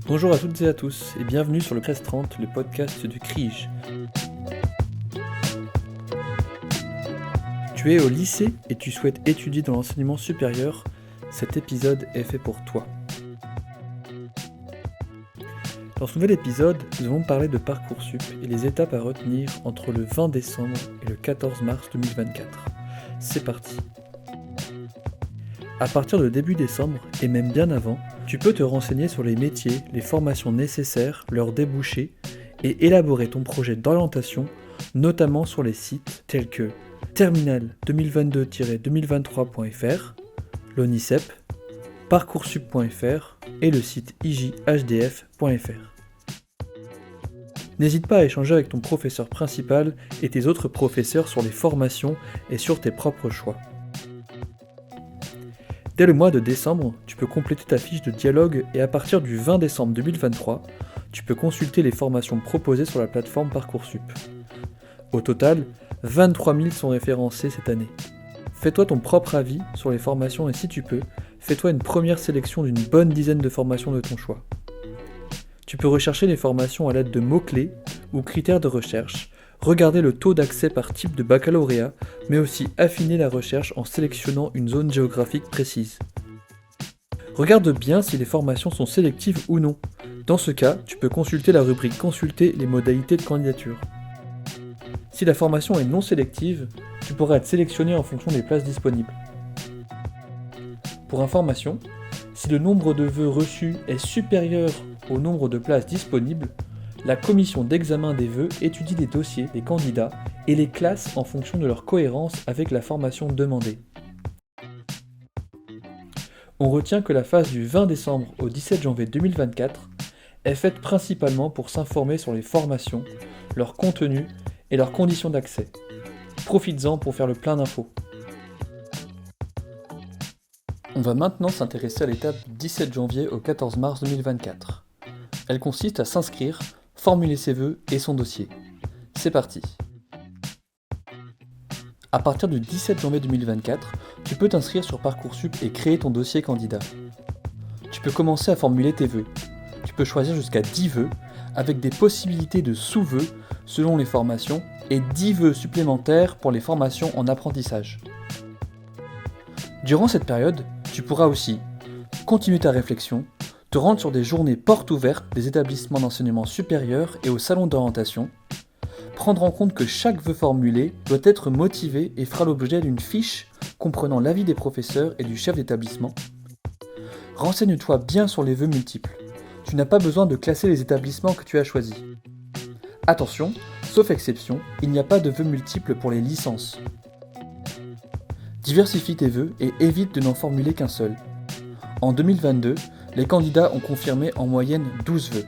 Bonjour à toutes et à tous et bienvenue sur le 1330, le podcast du CRIJ. Tu es au lycée et tu souhaites étudier dans l'enseignement supérieur, cet épisode est fait pour toi. Dans ce nouvel épisode, nous allons parler de Parcoursup et les étapes à retenir entre le 20 décembre et le 14 mars 2024. C'est parti. À partir de début décembre, et même bien avant, tu peux te renseigner sur les métiers, les formations nécessaires, leurs débouchés, et élaborer ton projet d'orientation, notamment sur les sites tels que terminal2022-2023.fr, l'ONICEP, parcoursup.fr et le site ijhdf.fr. N'hésite pas à échanger avec ton professeur principal et tes autres professeurs sur les formations et sur tes propres choix. Dès le mois de décembre, tu peux compléter ta fiche de dialogue et à partir du 20 décembre 2023, tu peux consulter les formations proposées sur la plateforme Parcoursup. Au total, 23 000 sont référencées cette année. Fais-toi ton propre avis sur les formations et si tu peux, fais-toi une première sélection d'une bonne dizaine de formations de ton choix. Tu peux rechercher les formations à l'aide de mots-clés ou critères de recherche, regarder le taux d'accès par type de baccalauréat, mais aussi affiner la recherche en sélectionnant une zone géographique précise. Regarde bien si les formations sont sélectives ou non. Dans ce cas, tu peux consulter la rubrique « Consulter les modalités de candidature ». Si la formation est non sélective, tu pourras être sélectionné en fonction des places disponibles. Pour information, si le nombre de vœux reçus est supérieur au nombre de places disponibles, la commission d'examen des vœux étudie les dossiers des candidats et les classe en fonction de leur cohérence avec la formation demandée. On retient que la phase du 20 décembre au 17 janvier 2024 est faite principalement pour s'informer sur les formations, leur contenu et leurs conditions d'accès. Profites-en pour faire le plein d'infos. On va maintenant s'intéresser à l'étape du 17 janvier au 14 mars 2024. Elle consiste à s'inscrire, formuler ses vœux et son dossier. C'est parti. À partir du 17 janvier 2024, tu peux t'inscrire sur Parcoursup et créer ton dossier candidat. Tu peux commencer à formuler tes vœux. Tu peux choisir jusqu'à 10 vœux, avec des possibilités de sous-vœux selon les formations et 10 vœux supplémentaires pour les formations en apprentissage. Durant cette période, tu pourras aussi continuer ta réflexion, te rendre sur des journées portes ouvertes des établissements d'enseignement supérieur et au salon d'orientation, prendre en compte que chaque vœu formulé doit être motivé et fera l'objet d'une fiche comprenant l'avis des professeurs et du chef d'établissement. Renseigne-toi bien sur les vœux multiples. Tu n'as pas besoin de classer les établissements que tu as choisis. Attention, sauf exception, il n'y a pas de vœux multiples pour les licences. Diversifie tes vœux et évite de n'en formuler qu'un seul. En 2022, les candidats ont confirmé en moyenne 12 vœux.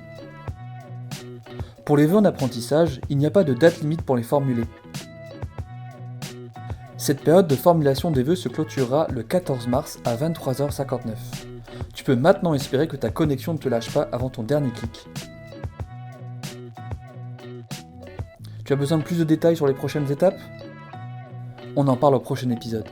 Pour les vœux en apprentissage, il n'y a pas de date limite pour les formuler. Cette période de formulation des vœux se clôturera le 14 mars à 23h59. Tu peux maintenant espérer que ta connexion ne te lâche pas avant ton dernier clic. Tu as besoin de plus de détails sur les prochaines étapes ? On en parle au prochain épisode.